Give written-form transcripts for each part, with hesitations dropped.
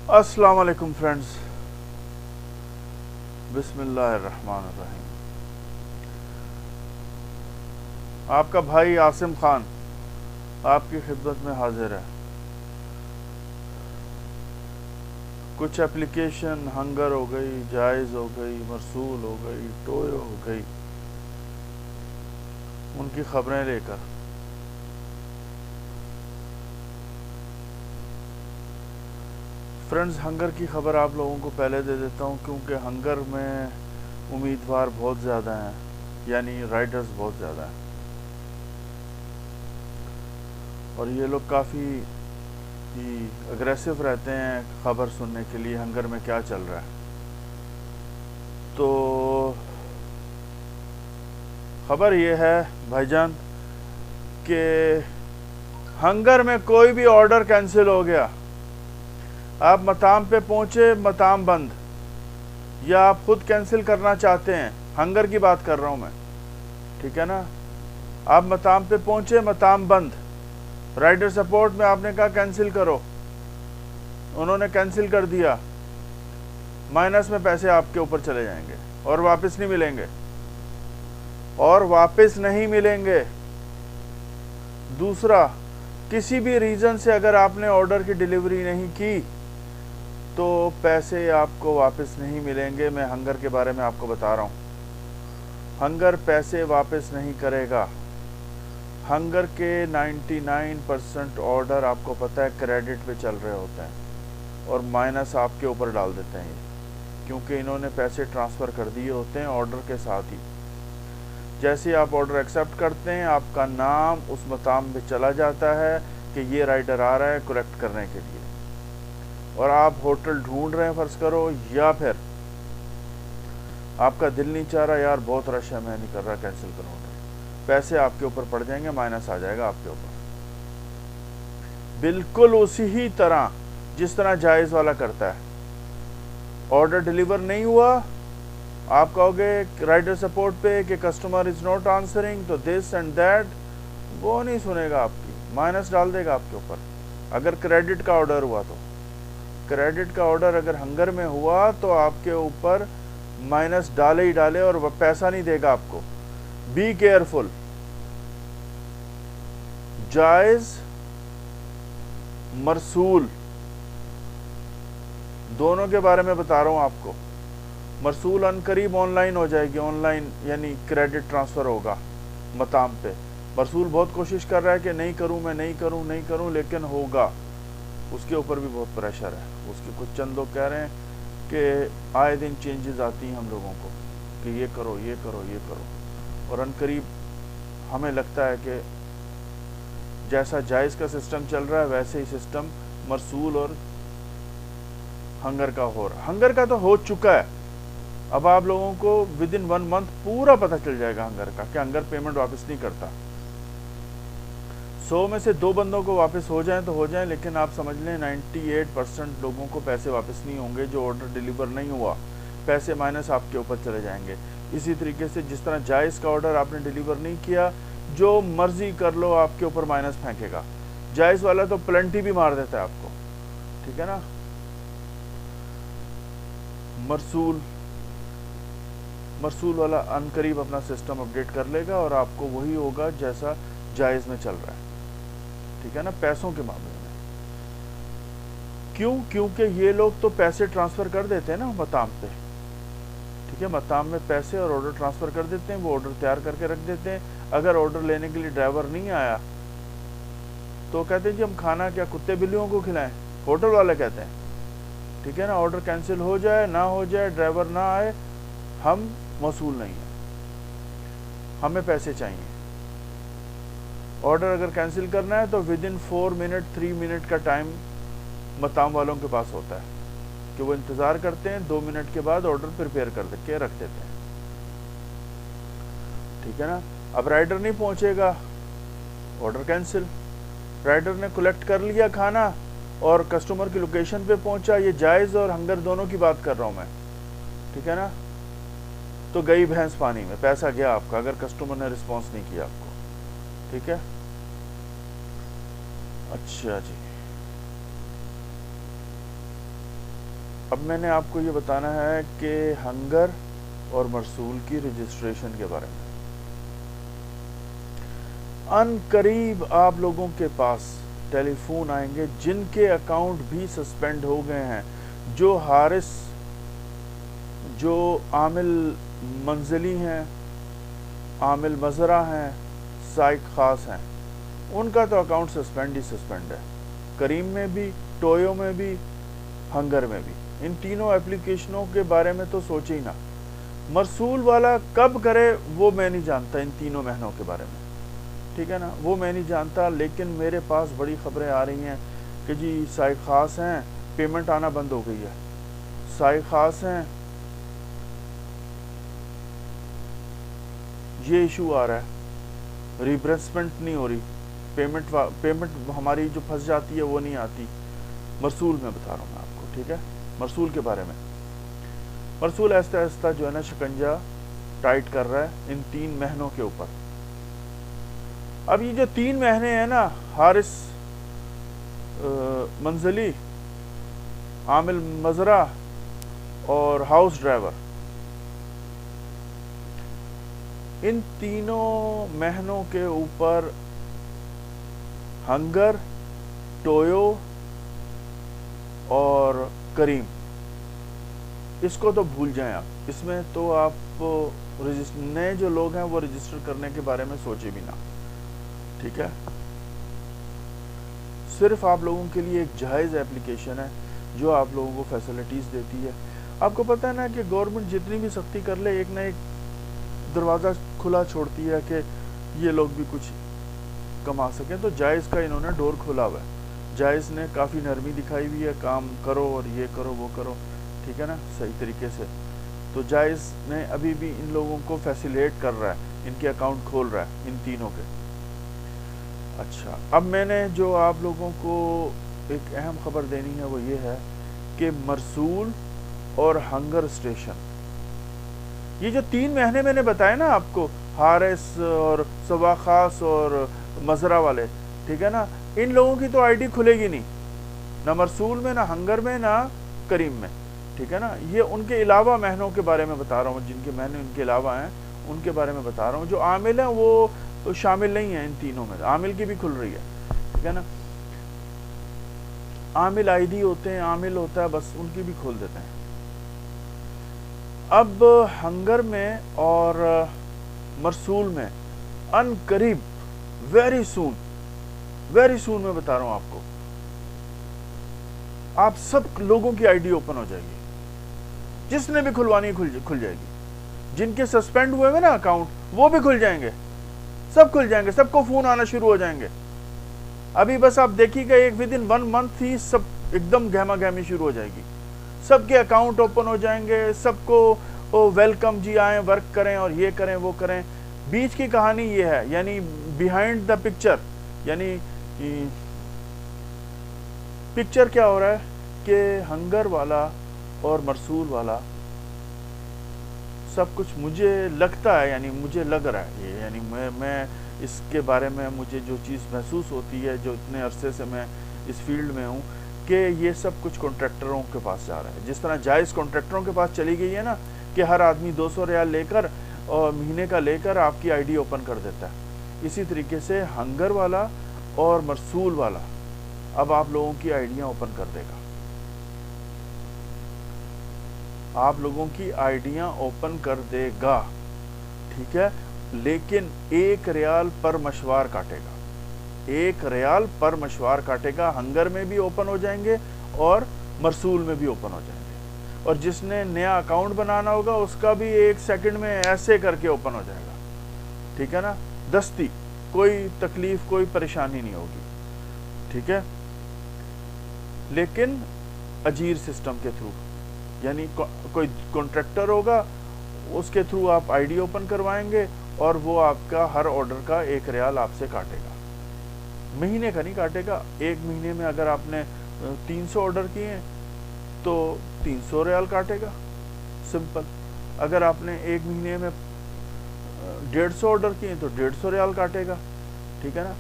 السلام علیکم فرینڈز، بسم اللہ الرحمن الرحیم۔ آپ کا بھائی عاصم خان آپ کی خدمت میں حاضر ہے۔ کچھ اپلیکیشن ہنگر ہو گئی، جائز ہو گئی، مرسول ہو گئی، ٹویو ہو گئی، ان کی خبریں لے کر فرینڈز، ہنگر کی خبر آپ لوگوں کو پہلے دے دیتا ہوں کیونکہ ہنگر میں امیدوار بہت زیادہ ہیں، یعنی رائڈرز بہت زیادہ ہیں، اور یہ لوگ کافی ہی اگریسو رہتے ہیں خبر سننے کے لیے ہنگر میں کیا چل رہا ہے۔ تو خبر یہ ہے بھائی جان کہ ہنگر میں کوئی بھی آرڈر کینسل ہو گیا، آپ مطام پہ پہنچے، مطام بند، یا آپ خود کینسل کرنا چاہتے ہیں، ہنگر کی بات کر رہا ہوں میں، ٹھیک ہے نا، آپ مطام پہ پہنچے، مطام بند، رائڈر سپورٹ میں آپ نے کہا کینسل کرو، انہوں نے کینسل کر دیا، مائنس میں پیسے آپ کے اوپر چلے جائیں گے اور واپس نہیں ملیں گے۔ دوسرا، کسی بھی ریزن سے اگر آپ نے آرڈر کی ڈیلیوری نہیں کی تو پیسے آپ کو واپس نہیں ملیں گے۔ میں ہنگر کے بارے میں آپ کو بتا رہا ہوں، ہنگر پیسے واپس نہیں کرے گا۔ ہنگر کے 99% آرڈر آپ کو پتہ ہے کریڈٹ پہ چل رہے ہوتے ہیں اور مائنس آپ کے اوپر ڈال دیتے ہیں، کیونکہ انہوں نے پیسے ٹرانسفر کر دیے ہوتے ہیں آرڈر کے ساتھ ہی۔ جیسے آپ آرڈر ایکسیپٹ کرتے ہیں، آپ کا نام اس مقام پہ چلا جاتا ہے کہ یہ رائڈر آ رہا ہے کلیکٹ کرنے کے لیے، اور آپ ہوٹل ڈھونڈ رہے ہیں فرض کرو، یا پھر آپ کا دل نہیں چاہ رہا، یار بہت رش ہے میں نہیں کر رہا، کینسل کروں گا، پیسے آپ کے اوپر پڑ جائیں گے، مائنس آ جائے گا آپ کے اوپر، بالکل اسی ہی طرح جس طرح جائز والا کرتا ہے۔ آرڈر ڈیلیور نہیں ہوا، آپ کہو گے رائڈر سپورٹ پہ کہ کسٹمر از ناٹ آنسرنگ تو دس اینڈ دیٹ، وہ نہیں سنے گا آپ کی، مائنس ڈال دے گا آپ کے اوپر۔ اگر کریڈٹ کا آرڈر ہوا تو کریڈٹ کا آرڈر اگر ہنگر میں ہوا تو آپ کے اوپر مائنس ڈالے ہی ڈالے اور وہ پیسہ نہیں دے گا آپ کو۔ Be careful. جائز، مرسول، دونوں کے بارے میں بتا رہا ہوں آپ کو۔ مرسول ان قریب آن لائن ہو جائے گی، آن لائن یعنی کریڈٹ ٹرانسفر ہوگا مطام پہ۔ مرسول بہت کوشش کر رہا ہے کہ نہیں کروں، لیکن ہوگا، اس کے اوپر بھی بہت پریشر ہے۔ اس کے کچھ چند لوگ کہہ رہے ہیں کہ آئے دن چینجز آتی ہیں ہم لوگوں کو کہ یہ کرو، اور ان قریب ہمیں لگتا ہے کہ جیسا جائز کا سسٹم چل رہا ہے ویسے ہی سسٹم مرسول اور ہنگر کا ہو رہا ہے۔ ہنگر کا تو ہو چکا ہے، اب آپ لوگوں کو ودن 1 منتھ پورا پتہ چل جائے گا ہنگر کا کہ ہنگر پیمنٹ واپس نہیں کرتا۔ 100 میں سے 2 بندوں کو واپس ہو جائیں تو ہو جائیں، لیکن آپ سمجھ لیں 98% لوگوں کو پیسے واپس نہیں ہوں گے۔ جو آرڈر ڈیلیور نہیں ہوا، پیسے مائنس آپ کے اوپر چلے جائیں گے۔ اسی طریقے سے جس طرح جائز کا آرڈر آپ نے ڈیلیور نہیں کیا، جو مرضی کر لو آپ کے اوپر مائنس پھینکے گا۔ جائز والا تو پلنٹی بھی مار دیتا ہے آپ کو، ٹھیک ہے نا۔ مرسول والا ان قریب اپنا سسٹم اپڈیٹ کر لے گا اور آپ کو وہی ہوگا جیسا جائز میں چل رہا ہے، ٹھیک ہے نا، پیسوں کے معاملے میں۔ کیونکہ یہ لوگ تو پیسے ٹرانسفر کر دیتے ہیں نا مطام پہ، ٹھیک ہے، مطام میں پیسے اور آرڈر ٹرانسفر کر دیتے ہیں، وہ آرڈر تیار کر کے رکھ دیتے ہیں۔ اگر آرڈر لینے کے لیے ڈرائیور نہیں آیا تو کہتے ہیں جی ہم کھانا کیا کتے بلیوں کو کھلائیں، ہوٹل والے کہتے ہیں، ٹھیک ہے نا، آرڈر کینسل ہو جائے نہ ہو جائے، ڈرائیور نہ آئے، ہم موصول نہیں ہیں، ہمیں پیسے چاہیے۔ آرڈر اگر کینسل کرنا ہے تو ودن 4 منٹ 3 منٹ کا ٹائم مطام والوں کے پاس ہوتا ہے کہ وہ انتظار کرتے ہیں، 2 منٹ کے بعد آرڈر پریپیئر کر کے رکھ دیتے ہیں، ٹھیک ہے نا۔ اب رائڈر نہیں پہنچے گا، آرڈر کینسل۔ رائڈر نے کلیکٹ کر لیا کھانا اور کسٹمر کی لوکیشن پہ پہنچا، یہ جائز اور ہنگر دونوں کی بات کر رہا ہوں میں، ٹھیک ہے نا، تو گئی بھینس پانی میں، پیسہ گیا آپ کا اگر کسٹمر نے رسپانس نہیں کیا آپ کو، ٹھیک ہے۔ اچھا جی، اب میں نے آپ کو یہ بتانا ہے کہ ہنگر اور مرسول کی رجسٹریشن کے بارے میں. ان قریب آپ لوگوں کے پاس ٹیلی فون آئیں گے جن کے اکاؤنٹ بھی سسپینڈ ہو گئے ہیں, جو حارث, جو عامل منزلی ہیں, عامل مزرعہ ہیں, سائق خاص ہیں, ان کا تو اکاؤنٹ سسپینڈ ہی سسپینڈ ہے. کریم میں بھی, ٹویو میں بھی, ہنگر میں بھی. ان تینوں اپلیکیشنوں کے بارے میں تو سوچے ہی نہ. مرسول والا کب کرے وہ میں نہیں جانتا, ان تینوں مہینوں کے بارے میں, ٹھیک ہے نا, وہ میں نہیں جانتا. لیکن میرے پاس بڑی خبریں آ رہی ہیں کہ جی سائق خاص ہیں, پیمنٹ آنا بند ہو گئی ہے. سائق خاص ہیں, یہ ایشو آ رہا ہے, ریبرسمنٹ نہیں ہو رہی, پیمنٹ ہماری جو پھنس جاتی ہے وہ نہیں آتی. مرسول میں بتا رہا ہوں میں آپ کو, ٹھیک ہے, مرسول کے بارے میں. مرسول آہستہ آہستہ جو ہے نا شکنجہ ٹائٹ کر رہا ہے ان 3 مہینوں کے اوپر. اب یہ جو 3 مہینے ہیں نا, حارث منزلی, عامل مزرعہ اور ہاؤس ڈرائیور, ان تینوں مہینوں کے اوپر ہنگر, ٹویو اور کریم, اس کو تو بھول جائیں آپ. اس میں تو آپ نئے جو لوگ ہیں وہ رجسٹر کرنے کے بارے میں سوچے بھی نہ, ٹھیک ہے. صرف آپ لوگوں کے لیے ایک جائز اپلیکیشن ہے جو آپ لوگوں کو فیسلٹیز دیتی ہے. آپ کو پتہ ہے نا کہ گورنمنٹ جتنی بھی سختی کر لے, ایک نہ ایک دروازہ کھلا چھوڑتی ہے کہ یہ لوگ بھی کچھ کما سکیں. تو جائز کا انہوں نے ڈور کھولا ہوا ہے. جائز نے کافی نرمی دکھائی ہوئی ہے, کام کرو اور یہ کرو وہ کرو, ٹھیک ہے نا, صحیح طریقے سے. تو جائز نے ابھی بھی ان لوگوں کو فیسیلیٹ کر رہا ہے, ان کے اکاؤنٹ کھول رہا ہے ان تینوں کے. اچھا, اب میں نے جو آپ لوگوں کو ایک اہم خبر دینی ہے وہ یہ ہے کہ مرسول اور ہنگر اسٹیشن, یہ جو 3 مہینے میں نے بتائے نا آپ کو, حارث اور سوا خاص اور مزرعہ والے, ٹھیک ہے نا, ان لوگوں کی تو آئی ڈی کھلے گی نہیں, نہ مرسول میں, نہ ہنگر میں, نہ کریم میں, ٹھیک ہے نا. یہ ان کے علاوہ مہینوں کے بارے میں بتا رہا ہوں, جن کے مہینے ان کے علاوہ ہیں ان کے بارے میں بتا رہا ہوں. جو عامل ہیں وہ شامل نہیں ہیں ان تینوں میں. عامل کی بھی کھل رہی ہے, ٹھیک ہے نا. عامل آئی ڈی ہوتے ہیں, عامل ہوتا ہے, بس ان کی بھی کھول دیتے ہیں. اب ہنگر میں اور مرسول میں ان قریب, ویری سون میں بتا رہا ہوں آپ کو, آپ سب لوگوں کی آئی ڈی اوپن ہو جائے گی. جس نے بھی کھلوانی کھل جائے گی. جن کے سسپینڈ ہوئے ہوئے نا اکاؤنٹ, وہ بھی کھل جائیں گے, سب کھل جائیں گے, سب کو فون آنا شروع ہو جائیں گے. ابھی بس آپ دیکھیے گا ایک ودن 1 month ہی سب ایک دم گہما گہمی شروع ہو جائے گی. سب کے اکاؤنٹ اوپن ہو جائیں گے, سب کو ویلکم, جی آئیں, ورک کریں اور یہ کریں وہ کریں. بیچ کی کہانی یہ ہے, یعنی بیہائنڈ دا پکچر, یعنی پکچر کیا ہو رہا ہے کہ ہنگر والا اور مرسول والا سب کچھ مجھے لگتا ہے, یعنی مجھے لگ رہا ہے یہ, یعنی میں اس کے بارے میں مجھے جو چیز محسوس ہوتی ہے, جو اتنے عرصے سے میں اس فیلڈ میں ہوں, کہ یہ سب کچھ کانٹریکٹروں کے پاس جا رہا ہے. جس طرح جائز کانٹریکٹروں کے پاس چلی گئی ہے نا, کہ ہر آدمی 200 ریال لے کر اور مہینے کا لے کر آپ کی آئی ڈی اوپن کر دیتا ہے, اسی طریقے سے ہنگر والا اور مرسول والا اب آپ لوگوں کی آئیڈیاں اوپن کر دے گا. آپ لوگوں کی آئیڈیاں اوپن کر دے گا, ٹھیک ہے. لیکن 1 ریال پر مشوار کاٹے گا, 1 ریال پر مشوار کاٹے گا. ہنگر میں بھی اوپن ہو جائیں گے اور مرسول میں بھی اوپن ہو جائیں گے. اور جس نے نیا اکاؤنٹ بنانا ہوگا اس کا بھی 1 سیکنڈ میں ایسے کر کے اوپن ہو جائے گا, ٹھیک ہے نا, دستی, کوئی تکلیف, کوئی پریشانی نہیں ہوگی, ٹھیک ہے. لیکن اجیر سسٹم کے تھرو, یعنی کوئی کانٹریکٹر ہوگا, اس کے تھرو آپ آئی ڈی اوپن کروائیں گے اور وہ آپ کا ہر آرڈر کا 1 ریال آپ سے کاٹے گا. مہینے کا نہیں کاٹے گا. 1 مہینے میں اگر آپ نے 300 آرڈر کیے ہیں تو 300 ریال کاٹے گا, سمپل. اگر آپ نے 1 مہینے میں 150 آرڈر کیے ہیں تو 150 ریال کاٹے گا, ٹھیک ہے نا.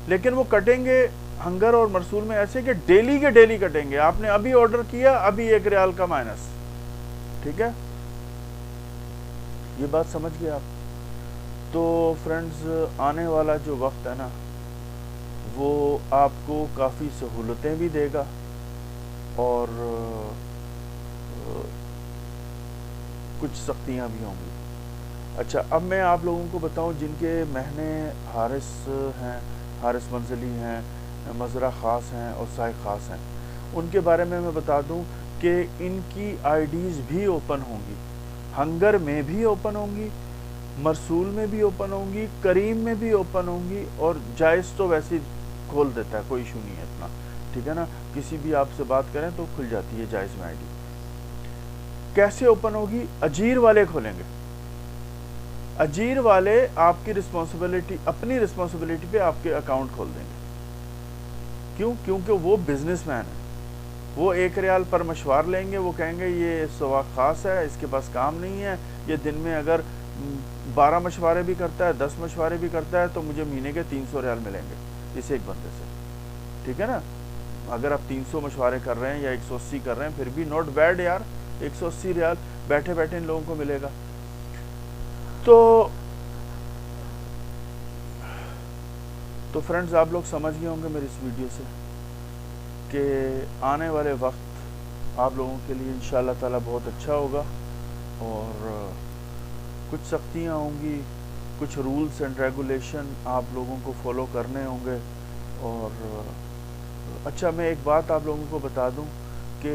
لیکن وہ کٹیں گے ہنگر اور مرسول میں ایسے کہ ڈیلی کے ڈیلی کٹیں گے. آپ نے ابھی آرڈر کیا, ابھی 1 ریال کا مائنس. ٹھیک ہے, یہ بات سمجھ گئے آپ. تو فرینڈز, آنے والا جو وقت ہے نا وہ آپ کو کافی سہولتیں بھی دے گا اور کچھ سختیاں بھی ہوں گی. اچھا, اب میں آپ لوگوں کو بتاؤں جن کے مہنے حارث ہیں, حارث منزلی ہیں, مزرعہ خاص ہیں اور سائق خاص ہیں, ان کے بارے میں بتا دوں کہ ان کی آئی ڈیز بھی اوپن ہوں گی. ہنگر میں بھی اوپن ہوں گی, مرسول میں بھی اوپن ہوں گی, کریم میں بھی اوپن ہوں گی, اور جائز تو ویسے کھول دیتا ہے, کوئی ایشو نہیں ہے اتنا. ٹھیک ہے نا, کسی بھی آپ سے بات کریں تو کھل جاتی ہے جائز میں آئی ڈی. کیسے اوپن ہوگی؟ اجیر والے کھولیں گے. اجیر والے آپ کی رسپانسبلٹی, اپنی رسپانسبلٹی پہ آپ کے اکاؤنٹ کھول دیں گے. کیوں؟ کیونکہ وہ بزنس مین ہے. وہ 1 ریال پر مشوار لیں گے. وہ کہیں گے یہ سواق خاص ہے, اس کے پاس کام نہیں ہے, یہ دن میں اگر 12 مشورے بھی کرتا ہے, 10 مشورے بھی کرتا ہے, تو مجھے مہینے کے 300 ریال ملیں گے اس ایک بندے سے. ٹھیک ہے نا, اگر آپ 300 مشورے کر رہے ہیں یا 180 کر رہے ہیں, پھر بھی نوٹ بیڈ یار. 180 ریال بیٹھے بیٹھے ان لوگوں کو ملے گا. تو فرینڈز, آپ لوگ سمجھ گئے ہوں گے میری اس ویڈیو سے کہ آنے والے وقت آپ لوگوں کے لیے انشاءاللہ تعالی بہت اچھا ہوگا, اور کچھ سختیاں ہوں گی, کچھ رولز اینڈ ریگولیشن آپ لوگوں کو فالو کرنے ہوں گے. اور اچھا, میں ایک بات آپ لوگوں کو بتا دوں کہ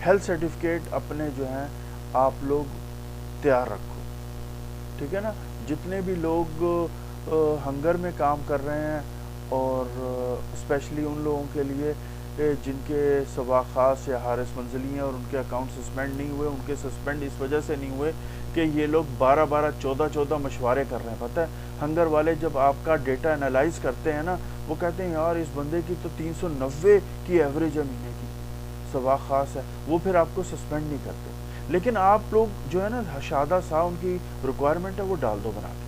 ہیلتھ سرٹیفکیٹ اپنے جو ہیں آپ لوگ تیار رکھو. ٹھیک ہے نا, جتنے بھی لوگ ہنگر میں کام کر رہے ہیں, اور اسپیشلی ان لوگوں کے لیے جن کے سواق خاص یا حارث منزلی ہیں اور ان کے اکاؤنٹ سسپینڈ نہیں ہوئے, ان کے سسپینڈ اس وجہ سے نہیں ہوئے کہ یہ لوگ 12 14 مشورے کر رہے ہیں. پتہ ہے, ہنگر والے جب آپ کا ڈیٹا انالائز کرتے ہیں نا, وہ کہتے ہیں یار اس بندے کی تو 390 کی ایوریج ہے مہینے کی, سواق خاص ہے. وہ پھر آپ کو سسپینڈ نہیں کرتے. لیکن آپ لوگ جو ہے نا شادہ سا ان کی ریکوائرمنٹ ہے وہ ڈال دو بنا کے.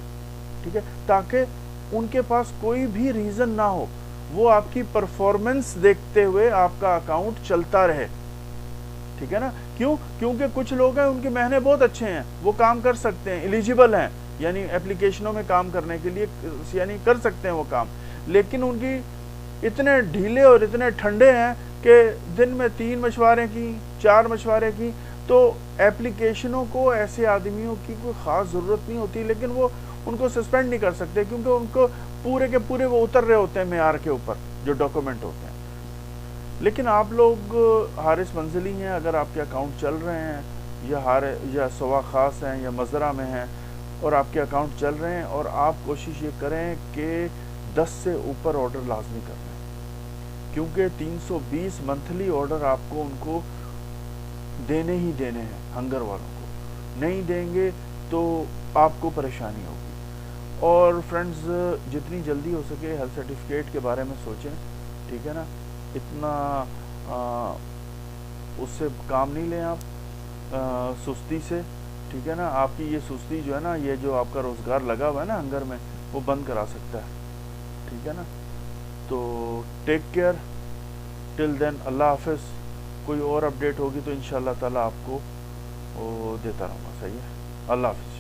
ٹھیک ہے, تاکہ ان کے پاس کوئی بھی ریزن نہ ہو, وہ آپ کی پرفارمنس دیکھتے ہوئے آپ کا اکاؤنٹ چلتا رہے. ٹھیک ہے نا, کیوں؟ کیونکہ کچھ لوگ ہیں ان کے مہنے بہت اچھے ہیں, وہ کام کر سکتے ہیں, ایلیجیبل ہیں, یعنی اپلیکیشنوں میں کام کرنے کے لیے, یعنی کر سکتے ہیں وہ کام, لیکن ان کی اتنے ڈھیلے اور اتنے ٹھنڈے ہیں کہ دن میں 3 مشورے کی, 4 مشورے کی. تو اپلیکیشنوں کو ایسے آدمیوں کی کوئی خاص ضرورت نہیں ہوتی, لیکن وہ ان کو سسپینڈ نہیں کر سکتے کیونکہ ان کو پورے کے پورے وہ اتر رہے ہوتے ہیں معیار کے اوپر جو ڈاکومنٹ ہوتے ہیں. لیکن آپ لوگ حارث منزلی ہیں, اگر آپ کے اکاؤنٹ چل رہے ہیں, یا سواق خاص ہیں یا مزرعہ میں ہیں, اور آپ کے اکاؤنٹ چل رہے ہیں, اور آپ کوشش یہ کریں کہ 10 سے اوپر آرڈر لازمی کر لیں, کیونکہ 320 منتھلی آرڈر آپ کو ان کو دینے ہی دینے ہیں. ہنگر والوں کو نہیں دیں گے تو آپ کو پریشانی ہوگی. اور فرینڈز, جتنی جلدی ہو سکے ہیلتھ سرٹیفکیٹ کے بارے میں سوچیں. ٹھیک ہے نا, اتنا اس سے کام نہیں لیں آپ سستی سے. ٹھیک ہے نا, آپ کی یہ سستی جو ہے نا, یہ جو آپ کا روزگار لگا ہوا ہے نا ہنگر میں, وہ بند کرا سکتا ہے. ٹھیک ہے نا, تو ٹیک کیئر ٹل دین, اللہ حافظ. کوئی اور اپڈیٹ ہوگی تو انشاءاللہ تعالی آپ کو دیتا رہوں گا. صحیح ہے, اللہ حافظ.